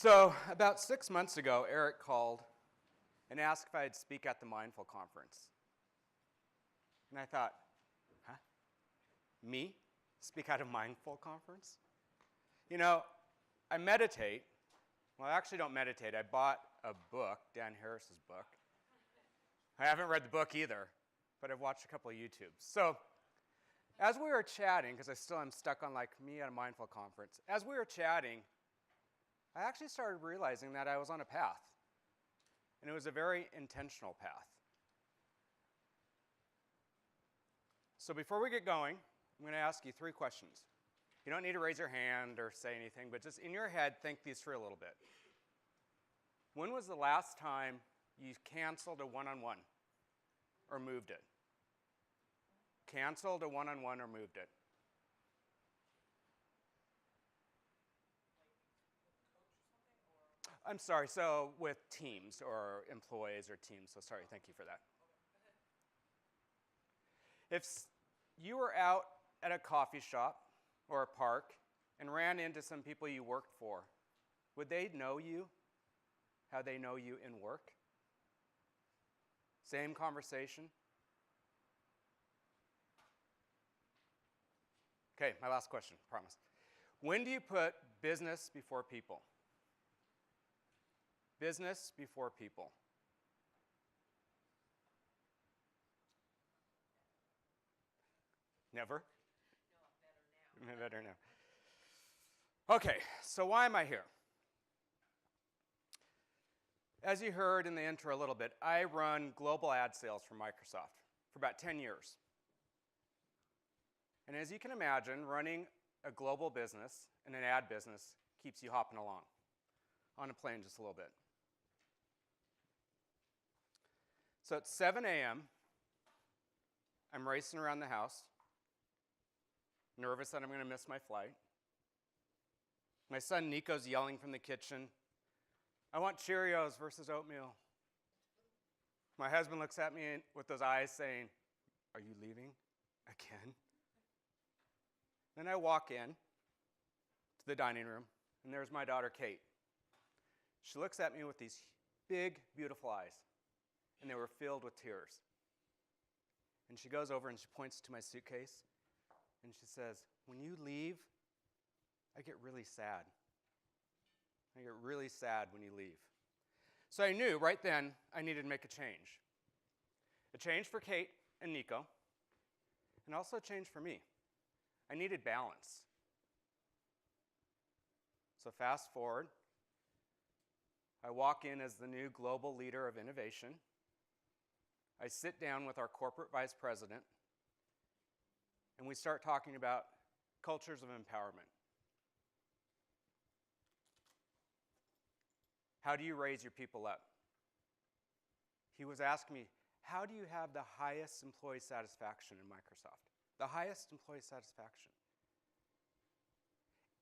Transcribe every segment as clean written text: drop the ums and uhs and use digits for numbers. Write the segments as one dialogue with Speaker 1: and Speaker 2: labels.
Speaker 1: So about 6 months ago, Eric called and asked if I'd speak at the Mindful Conference. And I thought, huh? Me? Speak at a Mindful Conference? You know, I meditate. Well, I actually don't meditate. I bought a book, Dan Harris's book. I haven't read the book either, but I've watched a couple of YouTubes. So as we were chatting, because I still am stuck on like me at a Mindful Conference, as we were chatting, I actually started realizing that I was on a path. And it was a very intentional path. So before we get going, I'm going to ask you 3 questions. You don't need to raise your hand or say anything, but just in your head, think these through a little bit. When was the last time you canceled a one-on-one or moved it? Canceled a one-on-one or moved it? I'm sorry, so with teams or employees or teams, so sorry, thank you for that. If you were out at a coffee shop or a park and ran into some people you worked for, would they know you how they know you in work? Same conversation? Okay, my last question, promise. When do you put business before people? Business before people. Never? No, better now. Better now. Okay, so why am I here? As you heard in the intro a little bit, I run global ad sales for Microsoft for about 10 years. And as you can imagine, running a global business and an ad business keeps you hopping along on a plane just a little bit. So at 7 a.m., I'm racing around the house, nervous that I'm going to miss my flight. My son Nico's yelling from the kitchen, "I want Cheerios versus oatmeal." My husband looks at me with those eyes saying, "Are you leaving again?" Then I walk in to the dining room, and there's my daughter Kate. She looks at me with these big, beautiful eyes, and they were filled with tears. And she goes over and she points to my suitcase, and she says, "When you leave, I get really sad. I get really sad when you leave." So I knew right then I needed to make a change. A change for Kate and Nico, and also a change for me. I needed balance. So fast forward, I walk in as the new global leader of innovation. I sit down with our corporate vice president, and we start talking about cultures of empowerment. How do you raise your people up? He was asking me, how do you have the highest employee satisfaction in Microsoft? The highest employee satisfaction.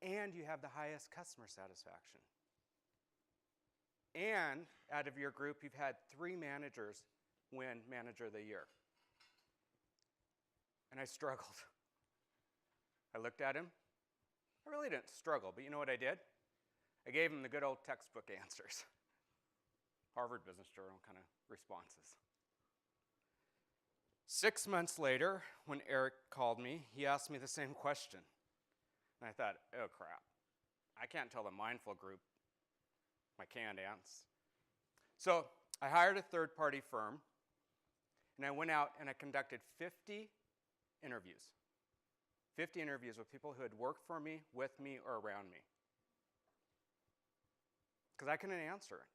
Speaker 1: And you have the highest customer satisfaction. And out of your group, you've had 3 managers win Manager of the Year. And I struggled. I looked at him. I really didn't struggle, but you know what I did? I gave him the good old textbook answers. Harvard Business Journal kind of responses. 6 months later, when Eric called me, he asked me the same question. And I thought, oh crap, I can't tell the Mindful group my canned answers. So I hired a third-party firm, and I went out and I conducted 50 interviews. 50 interviews with people who had worked for me, with me, or around me. Because I couldn't answer it.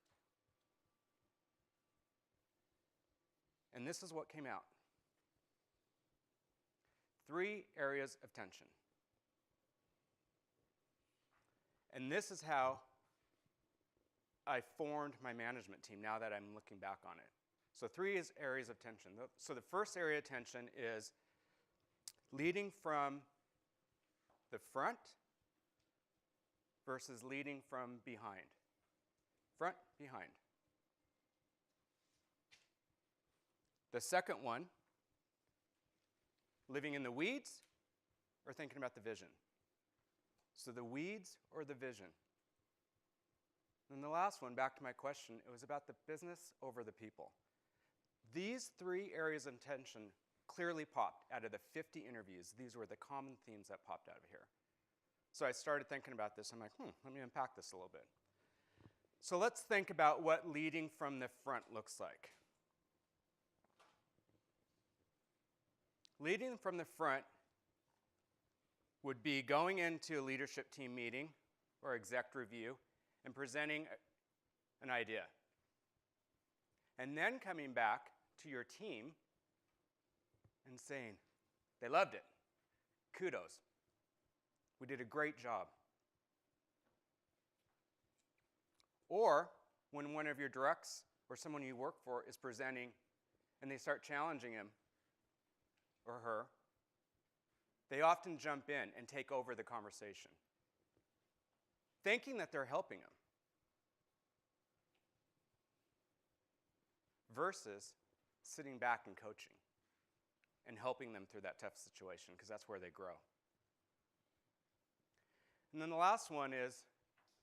Speaker 1: And this is what came out. 3 areas of tension. And this is how I formed my management team now that I'm looking back on it. So 3 areas of tension. So the first area of tension is leading from the front versus leading from behind. Front, behind. The second one, living in the weeds or thinking about the vision. So the weeds or the vision. And the last one, back to my question, it was about the business over the people. These 3 areas of tension clearly popped out of the 50 interviews. These were the common themes that popped out of here. So I started thinking about this. I'm like, let me unpack this a little bit. So let's think about what leading from the front looks like. Leading from the front would be going into a leadership team meeting or exec review and presenting an idea. And then coming back to your team and saying, they loved it. Kudos. We did a great job. Or when one of your directs or someone you work for is presenting and they start challenging him or her, they often jump in and take over the conversation, thinking that they're helping them, versus sitting back and coaching and helping them through that tough situation, because that's where they grow. And then the last one is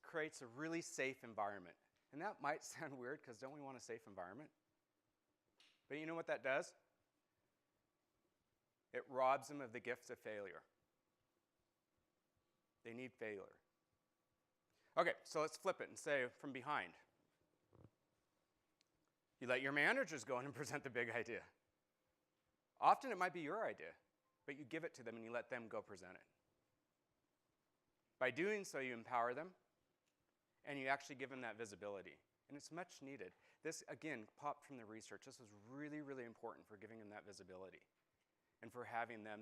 Speaker 1: creates a really safe environment. And that might sound weird, because don't we want a safe environment? But you know what that does? It robs them of the gift of failure. They need failure. Okay, so let's flip it and say from behind. You let your managers go in and present the big idea. Often it might be your idea, but you give it to them and you let them go present it. By doing so, you empower them, and you actually give them that visibility. And it's much needed. This, again, popped from the research. This was really, really important for giving them that visibility and for having them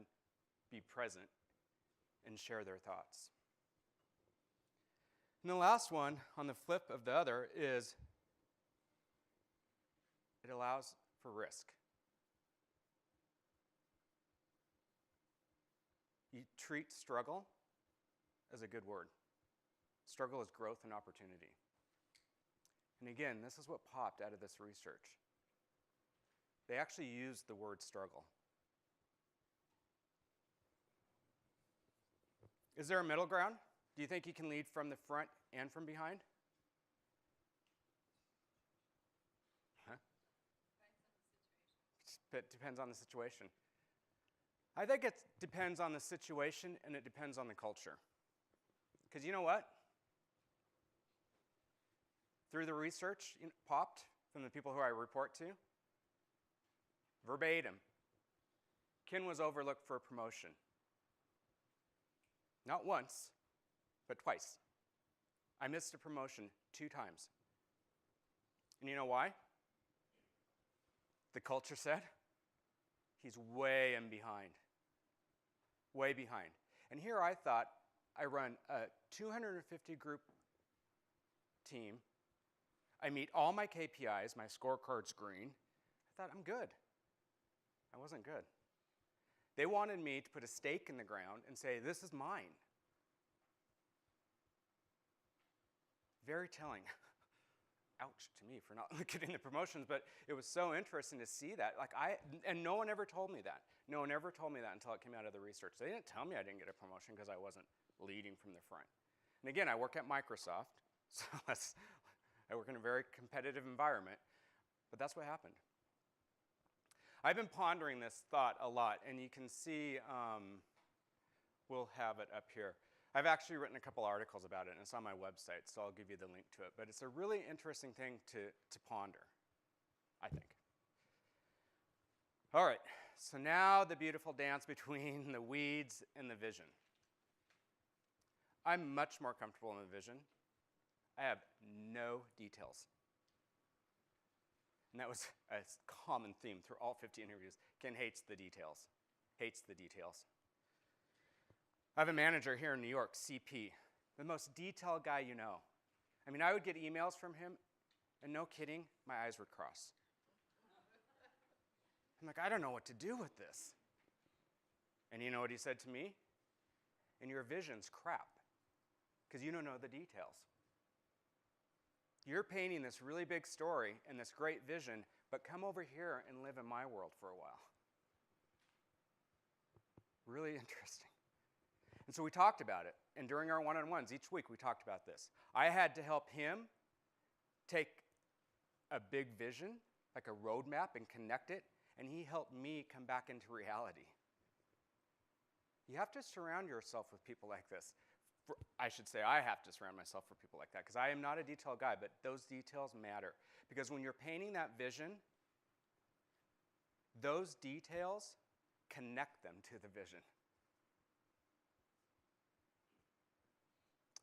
Speaker 1: be present and share their thoughts. And the last one, on the flip of the other, is it allows for risk. You treat struggle as a good word. Struggle is growth and opportunity. And again, this is what popped out of this research. They actually used the word struggle. Is there a middle ground? Do you think you can lead from the front and from behind? Huh? It depends on the situation. I think it depends on the situation and it depends on the culture. Because you know what? Through the research popped from the people who I report to, verbatim, Ken was overlooked for a promotion. Not once, but twice. I missed a promotion 2 times. And you know why? The culture said, he's way in behind. Way behind. And here I thought, I run a 250 group team. I meet all my KPIs, my scorecard's green. I thought, I'm good. I wasn't good. They wanted me to put a stake in the ground and say, this is mine. Very telling. Ouch to me for not getting the promotions, but it was so interesting to see that. And no one ever told me that. No one ever told me that until it came out of the research. They didn't tell me I didn't get a promotion because I wasn't leading from the front. And again, I work at Microsoft, so I work in a very competitive environment, but that's what happened. I've been pondering this thought a lot, and you can see, we'll have it up here. I've actually written a couple articles about it, and it's on my website, so I'll give you the link to it. But it's a really interesting thing to ponder, I think. All right, so now the beautiful dance between the weeds and the vision. I'm much more comfortable in the vision. I have no details. And that was a common theme through all 50 interviews. Ken hates the details. Hates the details. I have a manager here in New York, CP, the most detailed guy you know. I mean, I would get emails from him, and no kidding, my eyes would cross. I'm like, I don't know what to do with this. And you know what he said to me? And your vision's crap, because you don't know the details. You're painting this really big story and this great vision, but come over here and live in my world for a while. Really interesting. And so we talked about it. And during our one-on-ones, each week we talked about this. I had to help him take a big vision, like a roadmap, and connect it, and he helped me come back into reality. You have to surround yourself with people like this. I should say I have to surround myself with people like that, because I am not a detail guy, but those details matter. Because when you're painting that vision, those details connect them to the vision.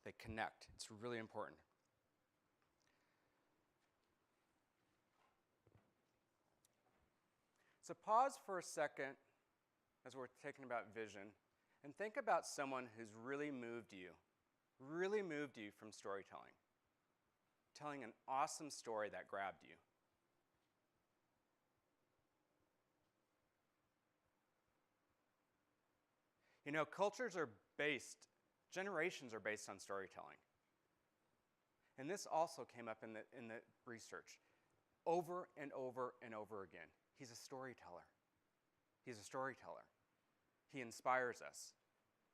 Speaker 1: They connect. It's really important. So pause for a second as we're thinking about vision, and think about someone who's really moved you from storytelling, telling an awesome story that grabbed you. You know, generations are based on storytelling. And this also came up in the research over and over and over again. He's a storyteller. He's a storyteller. He inspires us.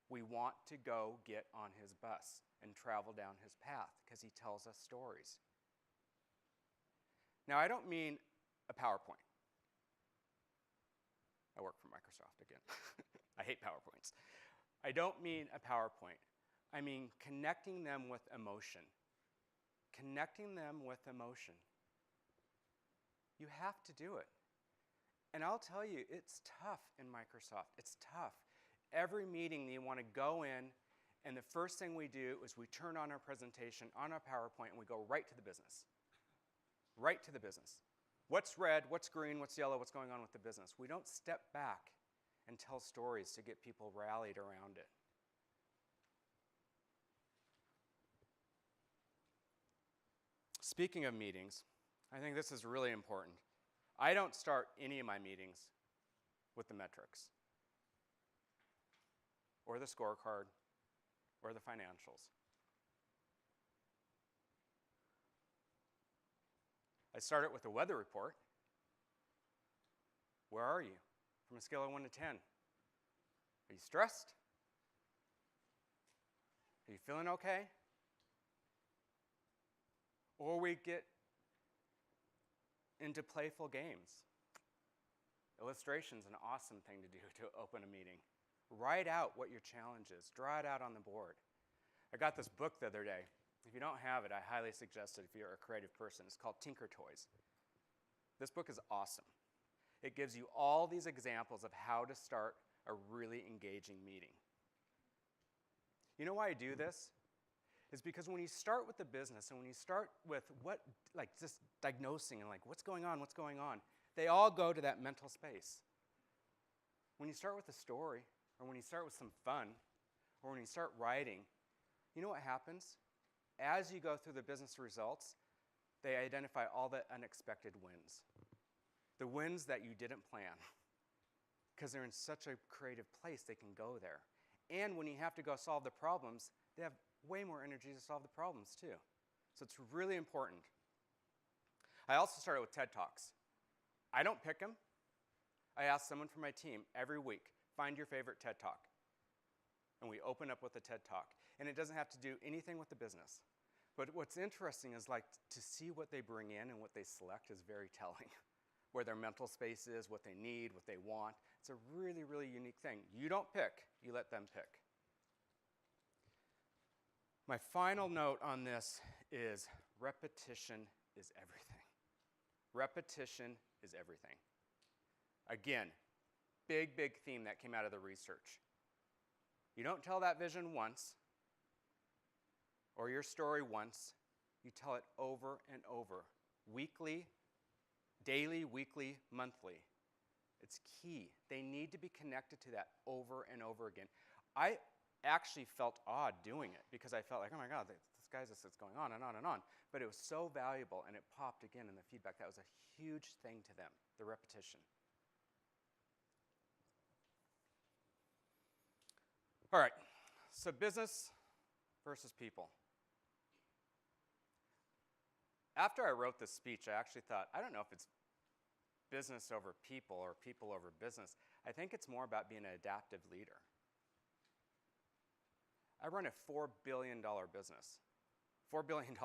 Speaker 1: We want to go get on his bus and travel down his path because he tells us stories. Now, I don't mean a PowerPoint. I work for Microsoft again. I hate PowerPoints. I don't mean a PowerPoint. I mean connecting them with emotion. Connecting them with emotion. You have to do it. And I'll tell you, it's tough in Microsoft. It's tough. Every meeting you want to go in, and the first thing we do is we turn on our presentation, on our PowerPoint, and we go right to the business. Right to the business. What's red, what's green, what's yellow, what's going on with the business? We don't step back and tell stories to get people rallied around it. Speaking of meetings, I think this is really important. I don't start any of my meetings with the metrics, or the scorecard, or the financials. I start it with a weather report. Where are you? From a scale of 1 to 10. Are you stressed? Are you feeling okay? Or we get into playful games. Illustration's an awesome thing to do to open a meeting. Write out what your challenge is. Draw it out on the board. I got this book the other day. If you don't have it, I highly suggest it if you're a creative person. It's called Tinker Toys. This book is awesome. It gives you all these examples of how to start a really engaging meeting. You know why I do this? Is because when you start with the business and when you start with just diagnosing and what's going on, they all go to that mental space. When you start with a story, or when you start with some fun, or when you start writing, you know what happens? As you go through the business results, they identify all the unexpected wins. The wins that you didn't plan. Because they're in such a creative place, they can go there. And when you have to go solve the problems, they have way more energy to solve the problems too. So it's really important. I also started with TED Talks. I don't pick them. I ask someone from my team every week, find your favorite TED Talk. And we open up with a TED Talk. And it doesn't have to do anything with the business. But what's interesting is to see what they bring in and what they select is very telling. Where their mental space is, what they need, what they want. It's a really, really unique thing. You don't pick, you let them pick. My final note on this is repetition is everything. Repetition is everything. Again, big, big theme that came out of the research. You don't tell that vision once, or your story once. You tell it over and over, weekly, daily, weekly, monthly. It's key. They need to be connected to that over and over again. I actually felt odd doing it because I felt like, oh my God, this guy's just going on and on and on. But it was so valuable, and it popped again in the feedback. That was a huge thing to them, the repetition. All right, so business versus people. After I wrote this speech, I actually thought, I don't know if it's business over people or people over business. I think it's more about being an adaptive leader. I run a $4 billion business. $4 billion.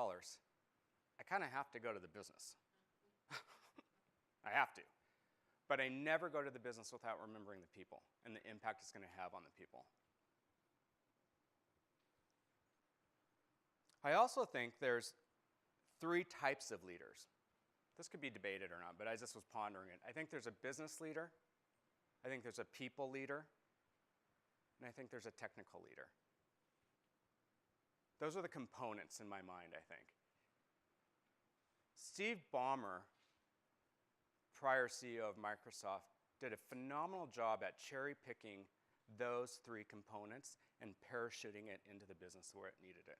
Speaker 1: I kind of have to go to the business. I have to. But I never go to the business without remembering the people and the impact it's going to have on the people. I also think there's 3 types of leaders. This could be debated or not, but I just was pondering it. I think there's a business leader, I think there's a people leader, and I think there's a technical leader. Those are the components in my mind, I think. Steve Ballmer, prior CEO of Microsoft, did a phenomenal job at cherry-picking those 3 components and parachuting it into the business where it needed it.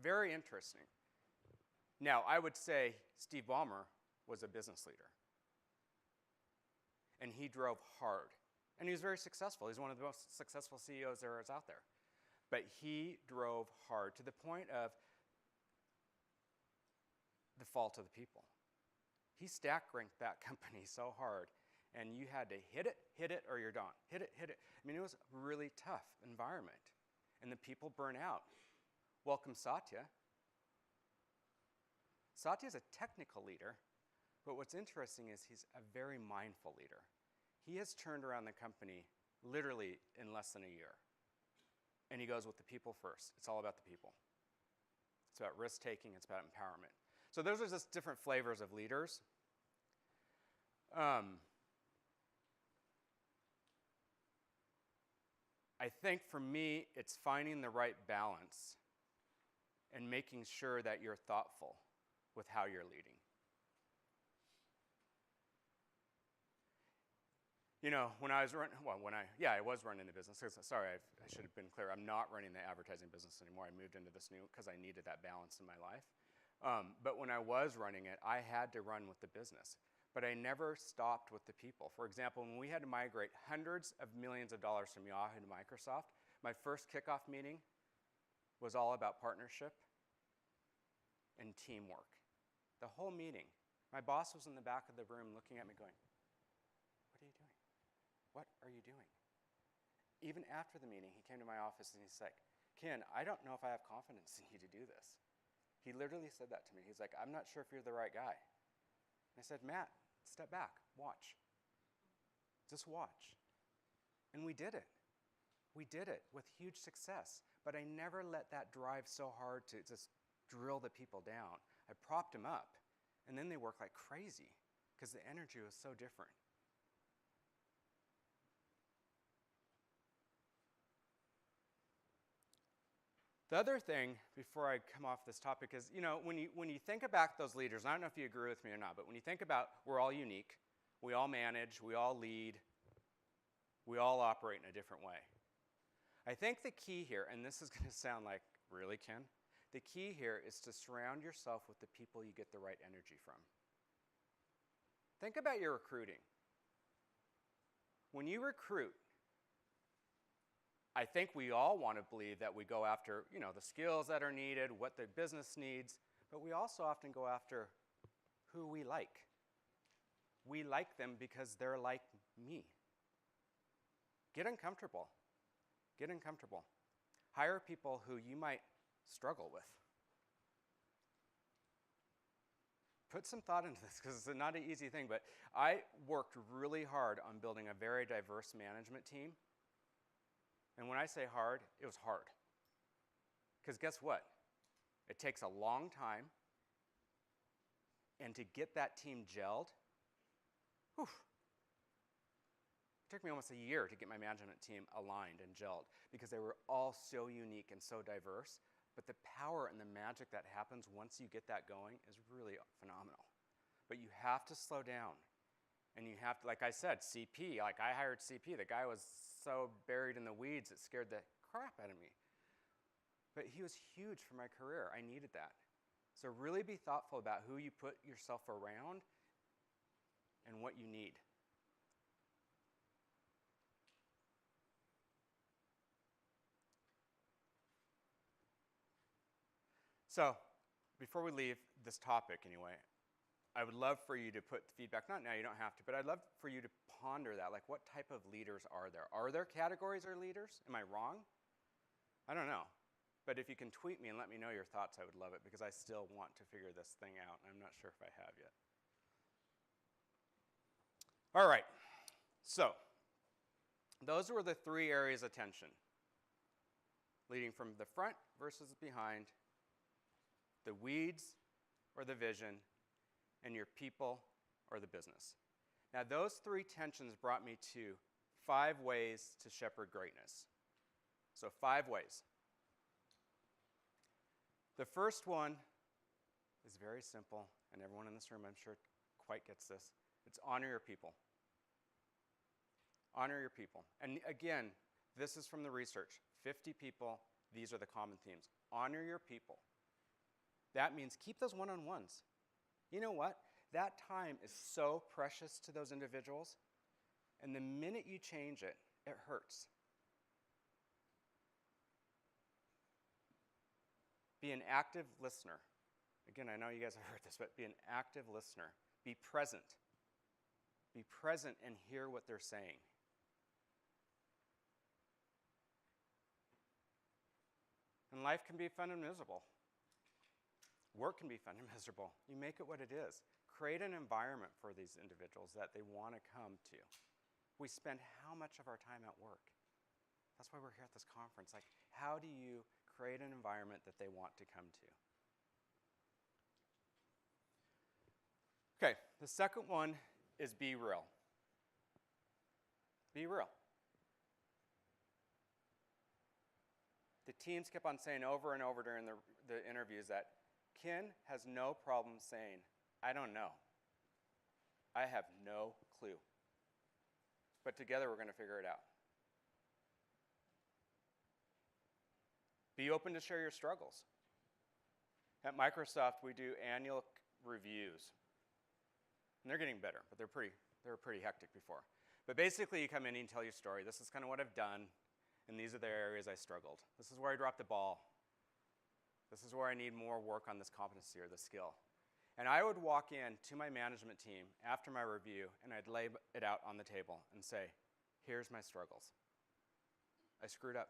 Speaker 1: Very interesting. Now, I would say Steve Ballmer was a business leader. And he drove hard. And he was very successful. He's one of the most successful CEOs there is out there. But he drove hard to the point of the fault of the people. He stack ranked that company so hard, and you had to hit it, or you're done. Hit it. I mean, it was a really tough environment, and the people burn out. Welcome Satya. Satya's a technical leader, but what's interesting is he's a very mindful leader. He has turned around the company literally in less than a year. And he goes with the people first. It's all about the people. It's about risk-taking. It's about empowerment. So those are just different flavors of leaders. I think for me, it's finding the right balance and making sure that you're thoughtful with how you're leading. You know, when I was running, I was running the business. Sorry, I should have been clear. I'm not running the advertising business anymore. I moved into this new because I needed that balance in my life. But when I was running it, I had to run with the business. But I never stopped with the people. For example, when we had to migrate hundreds of millions of dollars from Yahoo to Microsoft, my first kickoff meeting was all about partnership and teamwork. The whole meeting. My boss was in the back of the room looking at me going, "What are you doing? What are you doing?" Even after the meeting, he came to my office and he's like, "Ken, I don't know if I have confidence in you to do this." He literally said that to me. He's like, "I'm not sure if you're the right guy." And I said, "Matt, step back, watch. Just watch." And we did it. We did it with huge success. But I never let that drive so hard to just drill the people down. I propped them up. And then they worked like crazy because the energy was so different. The other thing, before I come off this topic, is, you know, when you think about those leaders, and I don't know if you agree with me or not, but when you think about we're all unique, we all manage, we all lead, we all operate in a different way. I think the key here, and this is going to sound like, really, Ken? The key here is to surround yourself with the people you get the right energy from. Think about your recruiting. When you recruit, I think we all want to believe that we go after, you know, the skills that are needed, what the business needs, but we also often go after who we like. We like them because they're like me. Get uncomfortable. Get uncomfortable. Hire people who you might struggle with. Put some thought into this because it's not an easy thing, but I worked really hard on building a very diverse management team. And when I say hard, it was hard. Because guess what? It takes a long time. And to get that team gelled, it took me almost a year to get my management team aligned and gelled because they were all so unique and so diverse. But the power and the magic that happens once you get that going is really phenomenal. But you have to slow down. And you have to, like I said, CP, like I hired CP. The guy was so buried in the weeds, it scared the crap out of me. But he was huge for my career. I needed that. So really be thoughtful about who you put yourself around and what you need. So before we leave this topic anyway, I would love for you to put feedback, not now, you don't have to, but I'd love for you to ponder that. Like, what type of leaders are there? Are there categories or leaders? Am I wrong? I don't know. But if you can tweet me and let me know your thoughts, I would love it, because I still want to figure this thing out, and I'm not sure if I have yet. All right, so those were the 3 areas of tension: leading from the front versus behind, the weeds or the vision, and your people or the business. Now, those 3 tensions brought me to 5 ways to shepherd greatness. So 5 ways. The first one is very simple, and everyone in this room, I'm sure, quite gets this. It's honor your people. Honor your people. And again, this is from the research. 50 people, these are the common themes. Honor your people. That means keep those one-on-ones. You know what? That time is so precious to those individuals, and the minute you change it, it hurts. Be an active listener. Again, I know you guys have heard this, but be an active listener. Be present. Be present and hear what they're saying. And life can be fun and miserable. Work can be fun and miserable. You make it what it is. Create an environment for these individuals that they want to come to. We spend how much of our time at work? That's why we're here at this conference. Like, how do you create an environment that they want to come to? Okay, the second one is be real. Be real. The teams kept on saying over and over during the interviews that Ken has no problem saying, I don't know. I have no clue. But together we're going to figure it out. Be open to share your struggles. At Microsoft, we do annual reviews. And they're getting better, but they were pretty hectic before. But basically, you come in and tell your story. This is kind of what I've done, and these are the areas I struggled. This is where I dropped the ball. This is where I need more work on this competency or this skill. And I would walk in to my management team after my review, and I'd lay it out on the table and say, here's my struggles. I screwed up.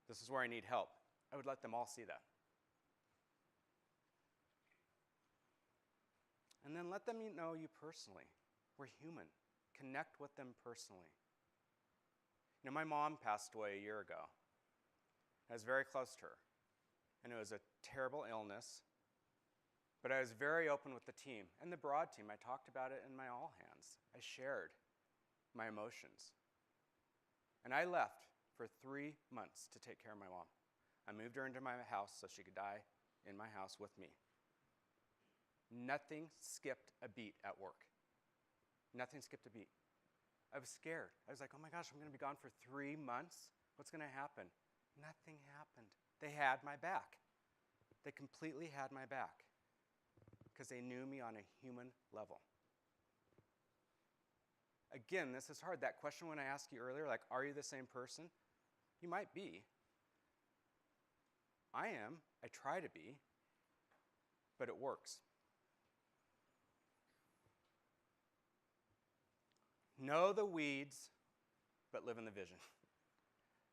Speaker 1: This is where I need help. I would let them all see that. And then let them know you personally. We're human. Connect with them personally. You know, my mom passed away a year ago. I was very close to her. And it was a terrible illness. But I was very open with the team. And the broad team, I talked about it in my all hands. I shared my emotions. And I left for 3 months to take care of my mom. I moved her into my house so she could die in my house with me. Nothing skipped a beat at work. Nothing skipped a beat. I was scared. I was like, oh my gosh, I'm going to be gone for 3 months. What's going to happen? Nothing happened. They had my back. They completely had my back because they knew me on a human level. Again, this is hard. That question when I asked you earlier, like, are you the same person? You might be. I am. I try to be. But it works. Know the weeds, but live in the vision.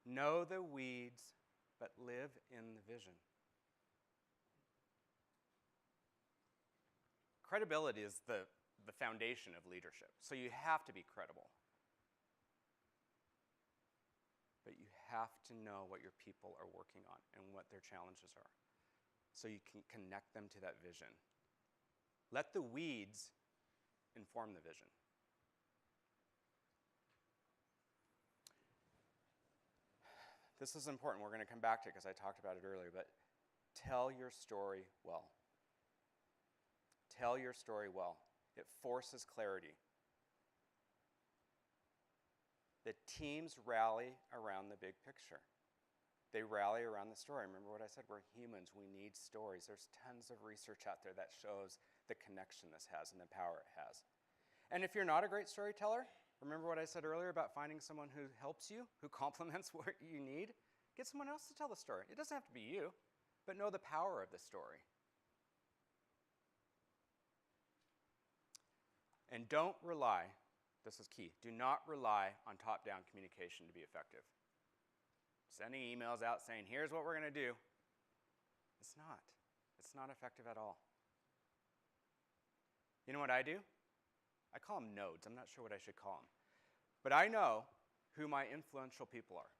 Speaker 1: Know the weeds, but live in the vision. Credibility is the foundation of leadership. So you have to be credible. But you have to know what your people are working on and what their challenges are, so you can connect them to that vision. Let the weeds inform the vision. This is important. We're going to come back to it because I talked about it earlier, but tell your story well. Tell your story well. It forces clarity. The teams rally around the big picture. They rally around the story. Remember what I said? We're humans. We need stories. There's tons of research out there that shows the connection this has and the power it has. And if you're not a great storyteller, remember what I said earlier about finding someone who helps you, who complements what you need? Get someone else to tell the story. It doesn't have to be you, but know the power of the story. And don't rely, this is key, do not rely on top-down communication to be effective. sending emails out saying, here's what we're going to do. It's not. It's not effective at all. You know what I do? I call them nodes. I'm not sure what I should call them. But I know who my influential people are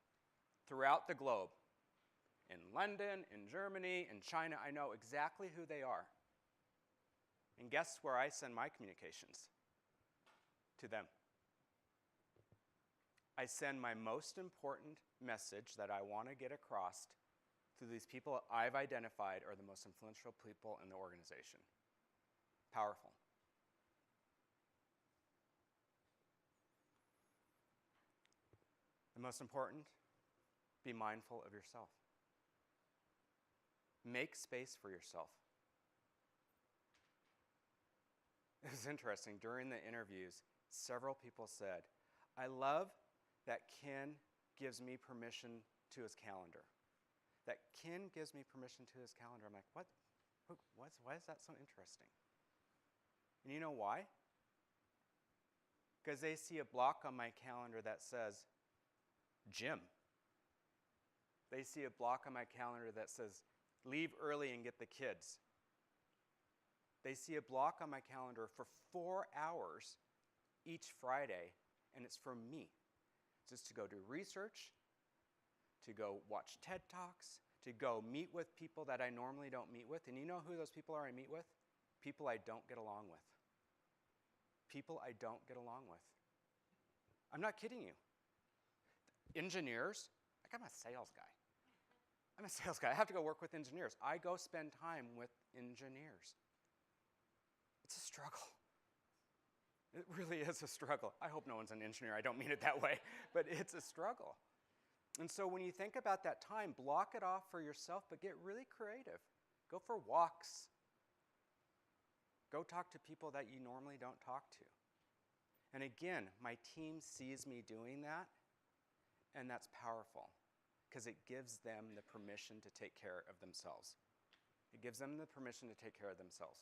Speaker 1: throughout the globe. In London, in Germany, in China, I know exactly who they are. And guess where I send my communications? To them. I send my most important message that I want to get across to these people I've identified are the most influential people in the organization. Powerful. The most important, be mindful of yourself. Make space for yourself. It was interesting. During the interviews, several people said, I love that Ken gives me permission to his calendar. That Ken gives me permission to his calendar. I'm like, what? Why is that so interesting? And you know why? Because they see a block on my calendar that says, gym. They see a block on my calendar that says, leave early and get the kids. They see a block on my calendar for 4 hours each Friday, and it's for me. Just to go do research, to go watch TED Talks, to go meet with people that I normally don't meet with. And you know who those people are I meet with? People I don't get along with. People I don't get along with. I'm not kidding you. Engineers, I'm a sales guy. I'm a sales guy. I have to go work with engineers. I go spend time with engineers. It's a struggle. It really is a struggle. I hope no one's an engineer. I don't mean it that way, but it's a struggle. And so when you think about that time, block it off for yourself, but get really creative. Go for walks. Go talk to people that you normally don't talk to. And again, my team sees me doing that, and that's powerful because it gives them the permission to take care of themselves. It gives them the permission to take care of themselves.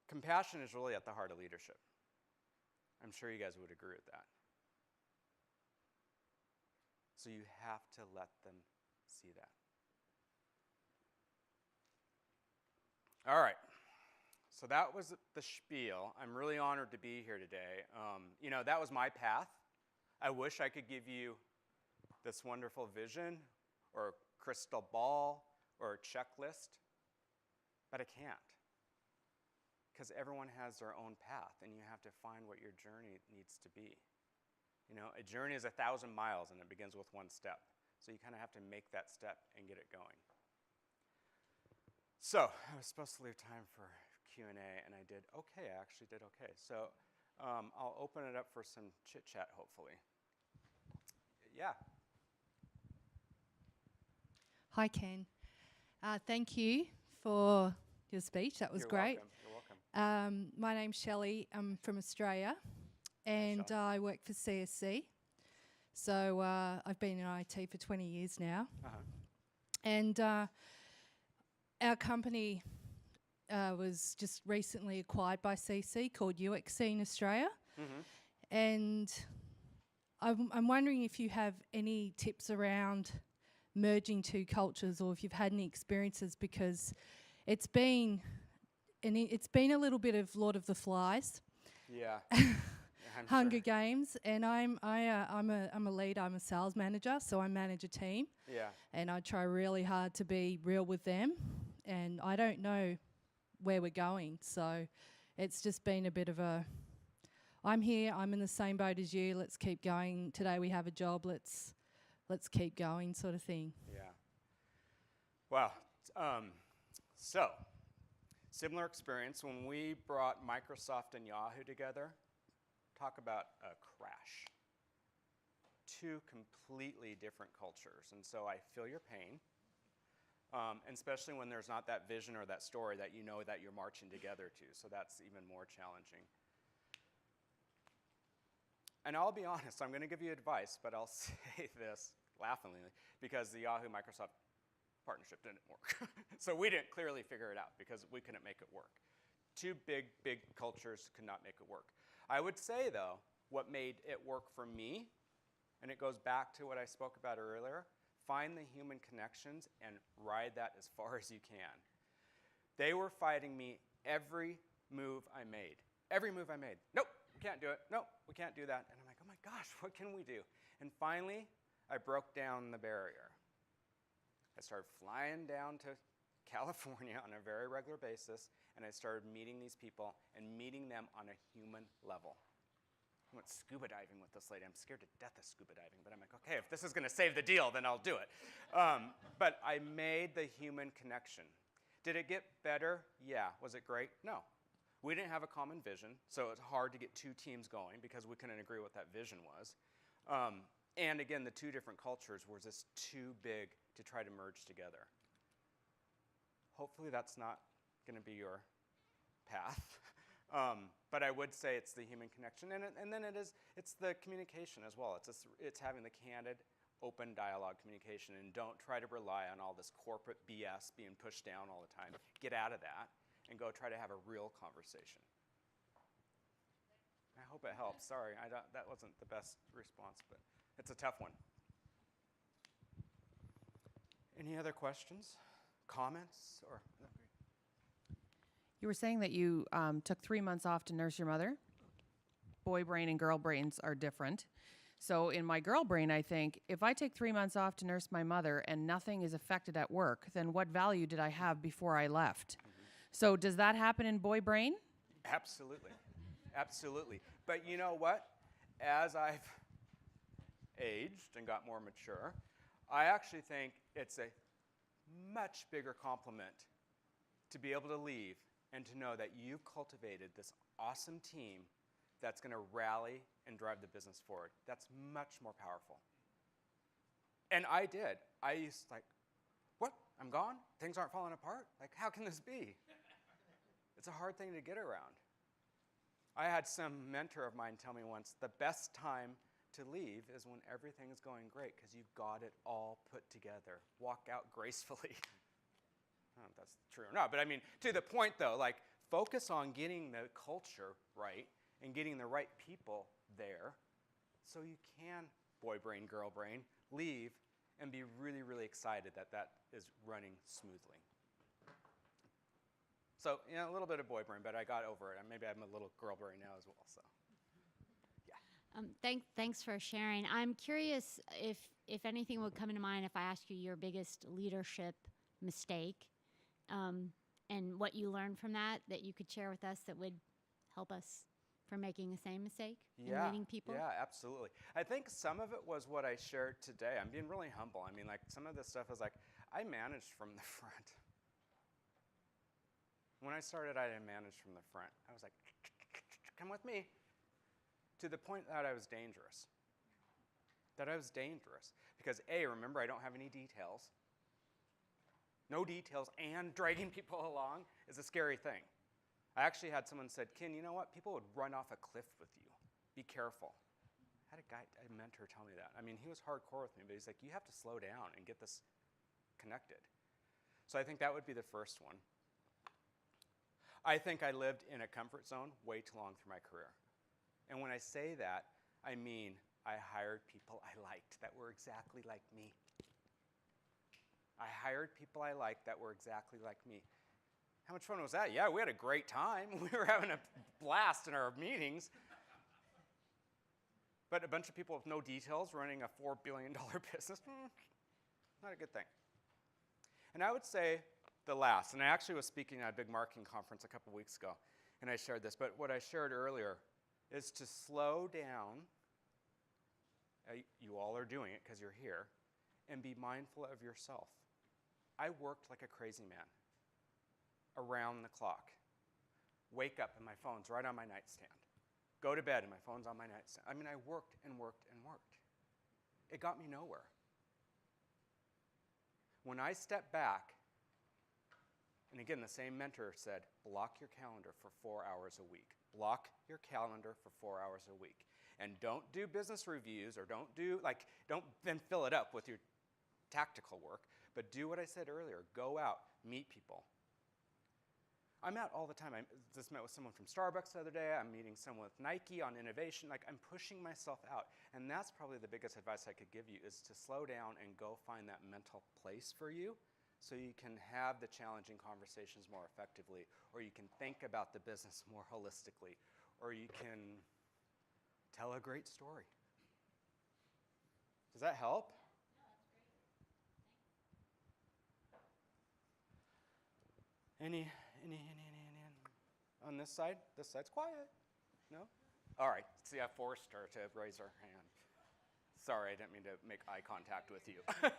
Speaker 1: Compassion is really at the heart of leadership. I'm sure you guys would agree with that. So you have to let them see that. All right. So that was the spiel. I'm really honored to be here today. That was my path. I wish I could give you this wonderful vision or a crystal ball or a checklist, but I can't. Because everyone has their own path, and you have to find what your journey needs to be. A journey is 1,000 miles, and it begins with one step. So you kind of have to make that step and get it going. So I was supposed to leave time for Q&A, and I did okay. I actually did okay. So I'll open it up for some chit-chat, hopefully. Yeah.
Speaker 2: Hi, Ken. Thank you for your speech. That was great.
Speaker 1: Welcome. You're welcome.
Speaker 2: My name's Shelley. I'm from Australia, and I work for CSC. So I've been in IT for 20 years now.
Speaker 1: Uh-huh.
Speaker 2: And our company was just recently acquired by CC, called UXC in Australia.
Speaker 1: Mm-hmm.
Speaker 2: And I'm wondering if you have any tips around merging two cultures, or if you've had any experiences, because it's been a little bit of Lord of the Flies.
Speaker 1: Yeah.
Speaker 2: Hunger Games, and I'm a leader. I'm a sales manager, so I manage a team.
Speaker 1: Yeah.
Speaker 2: And I try really hard to be real with them, and I don't know where we're going, so it's just been a bit of a, I'm here, I'm in the same boat as you, let's keep going. Today we have a job, let's keep going, sort of thing.
Speaker 1: Yeah. Wow. So, similar experience when we brought Microsoft and Yahoo together. Talk about a crash. Two completely different cultures. And so I feel your pain, and especially when there's not that vision or that story that you know that you're marching together to. So that's even more challenging. And I'll be honest, I'm going to give you advice, but I'll say this laughingly, because the Yahoo-Microsoft partnership didn't work. So we didn't clearly figure it out because we couldn't make it work. Two big cultures could not make it work. I would say, though, what made it work for me, and it goes back to what I spoke about earlier, find the human connections and ride that as far as you can. They were fighting me every move I made. Every move I made. Nope, we can't do it. Nope, we can't do that. And I'm like, oh my gosh, what can we do? And finally, I broke down the barrier. I started flying down to California on a very regular basis, and I started meeting these people and meeting them on a human level. I went scuba diving with this lady. I'm scared to death of scuba diving, but I'm like, okay, if this is going to save the deal, then I'll do it. But I made the human connection. Did it get better? Yeah. Was it great? No. We didn't have a common vision, so it's hard to get two teams going because we couldn't agree what that vision was. And again, the two different cultures were just too big to try to merge together. Hopefully that's not going to be your path. But I would say it's the human connection, and then it's the communication as well. It's having the candid, open dialogue communication, and don't try to rely on all this corporate BS being pushed down all the time. Get out of that and go try to have a real conversation. I hope it helps. Sorry, that wasn't the best response, but it's a tough one. Any other questions, comments, or? No, great.
Speaker 3: You were saying that you took 3 months off to nurse your mother. Boy brain and girl brains are different. So in my girl brain, I think, if I take 3 months off to nurse my mother and nothing is affected at work, then what value did I have before I left? Mm-hmm. So does that happen in boy brain?
Speaker 1: Absolutely. Absolutely. But you know what? As I've aged and got more mature, I actually think it's a much bigger compliment to be able to leave and to know that you've cultivated this awesome team that's going to rally and drive the business forward. That's much more powerful. And I did. I used to what? I'm gone? Things aren't falling apart? Like, how can this be? It's a hard thing to get around. I had some mentor of mine tell me once, the best time to leave is when everything is going great because you've got it all put together. Walk out gracefully. I don't know if that's true or not, but I mean, to the point though, like focus on getting the culture right and getting the right people there so you can, boy brain, girl brain, leave and be really, really excited that that is running smoothly. So, a little bit of boy brain, but I got over it. Maybe I'm a little girl brain now as well, so. Yeah.
Speaker 4: Thanks for sharing. I'm curious if anything would come into mind if I ask you your biggest leadership mistake, and what you learned from that you could share with us that would help us from making the same mistake in leading people?
Speaker 1: Yeah, absolutely. I think some of it was what I shared today. I'm being really humble. I mean, like some of this stuff is like, I managed from the front. When I started, I didn't manage from the front. I was like, come with me. To the point that I was dangerous. Because A, remember, I don't have any details. No details and dragging people along is a scary thing. I actually had someone said, Ken, you know what? People would run off a cliff with you. Be careful. I had a mentor tell me that. I mean, he was hardcore with me, but he's like, you have to slow down and get this connected. So I think that would be the first one. I think I lived in a comfort zone way too long through my career. And when I say that, I mean I hired people I liked that were exactly like me. I hired people I liked that were exactly like me. How much fun was that? Yeah, we had a great time. We were having a blast in our meetings. But a bunch of people with no details running a $4 billion business, not a good thing. And I would say the last, and I actually was speaking at a big marketing conference a couple weeks ago, and I shared this, but what I shared earlier is to slow down. You all are doing it because you're here, and be mindful of yourself. I worked like a crazy man, around the clock. Wake up and my phone's right on my nightstand. Go to bed and my phone's on my nightstand. I mean, I worked and worked and worked. It got me nowhere. When I stepped back, and again, the same mentor said, block your calendar for 4 hours a week. Block your calendar for 4 hours a week. And don't do business reviews or don't then fill it up with your tactical work, but do what I said earlier. Go out, meet people. I'm out all the time. I just met with someone from Starbucks the other day. I'm meeting someone with Nike on innovation. Like, I'm pushing myself out. And that's probably the biggest advice I could give you, is to slow down and go find that mental place for you so you can have the challenging conversations more effectively, or you can think about the business more holistically, or you can tell a great story. Does that help? Any on this side? This side's quiet. No? All right. See, I forced her to raise her hand. Sorry, I didn't mean to make eye contact with you.
Speaker 5: Thank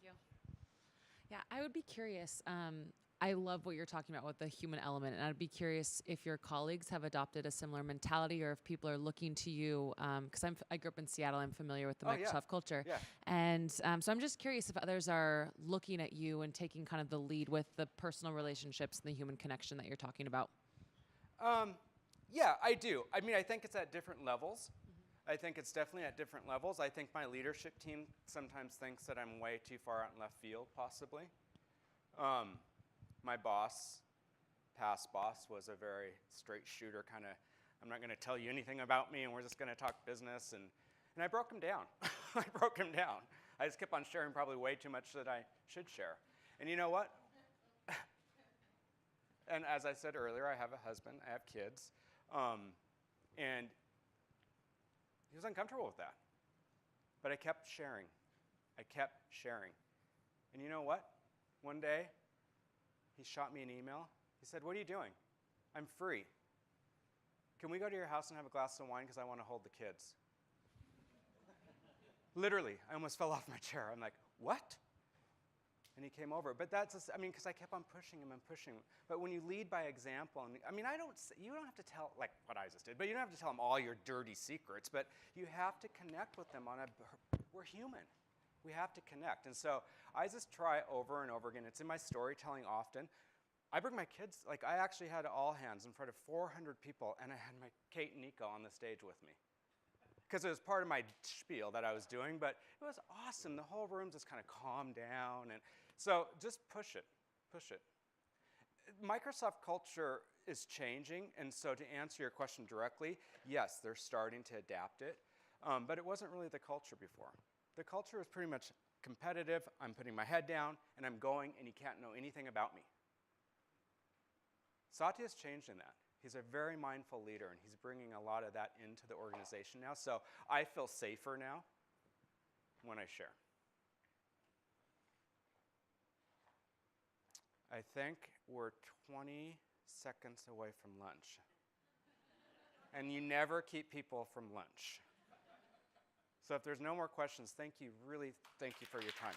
Speaker 5: you. Yeah, I would be curious. I love what you're talking about with the human element, and I'd be curious if your colleagues have adopted a similar mentality, or if people are looking to you. Because I grew up in Seattle, I'm familiar with the Microsoft culture, and so I'm just curious if others are looking at you and taking kind of the lead with the personal relationships and the human connection that you're talking about.
Speaker 1: Yeah, I do. I mean, I think it's at different levels. I think it's definitely at different levels. I think my leadership team sometimes thinks that I'm way too far out in left field, possibly. My past boss, was a very straight shooter kind of, I'm not going to tell you anything about me, and we're just going to talk business. And I broke him down. I broke him down. I just kept on sharing probably way too much that I should share. And you know what? And as I said earlier, I have a husband, I have kids, and he was uncomfortable with that. But I kept sharing. I kept sharing. And you know what? One day, he shot me an email. He said, "What are you doing?" "I'm free. Can we go to your house and have a glass of wine because I want to hold the kids?" Literally, I almost fell off my chair. I'm like, "What?" And he came over. But that's, because I kept on pushing him and pushing him. But when you lead by example, and you don't have to tell, like what I just did, but you don't have to tell them all your dirty secrets, but you have to connect with them we're human. We have to connect. And so I just try over and over again. It's in my storytelling often. I bring my kids, I actually had all hands in front of 400 people, and I had my Kate and Nico on the stage with me. Because it was part of my spiel that I was doing, but it was awesome. The whole room just kind of calmed down. And so just push it, push it. Microsoft culture is changing, and so to answer your question directly, yes, they're starting to adapt it, but it wasn't really the culture before. The culture was pretty much competitive. I'm putting my head down, and I'm going, and you can't know anything about me. Satya's changed in that. He's a very mindful leader, and he's bringing a lot of that into the organization now, so I feel safer now when I share. I think we're 20 seconds away from lunch. And you never keep people from lunch. So if there's no more questions, really thank you for your time.